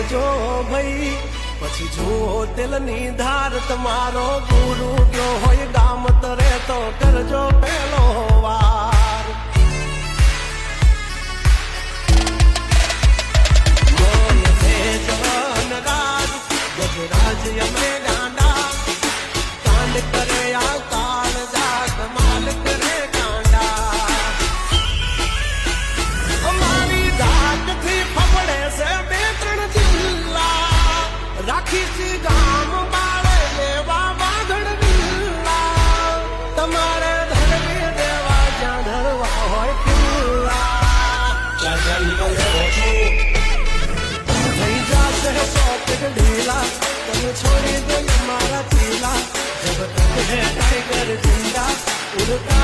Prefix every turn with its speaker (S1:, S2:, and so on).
S1: લેજો ભાઈ પછી જો તેલની ધાર તમારો ગુરુ ગયો હોય ગામ તરે તો કરજો પેલો વાર ગજરાજ અમે ગાંડા કાંડ કરે આ કાળ જાત માલ કરે ગાંડા અમારી જાતથી ફફડે છે બે ત્રણ જિલ્લા રાખી છે ગામ બાળે લેવા બાંધણ વિલ્લા તમારે ધરવી દેવા જ્યાં ધરવા હોય કિલ્લા થઈ જાશે સોકેટ ઢીલા તમે છોડી દો મારા ચીલા જબ તક હે टाइगर जिंदा उड़ता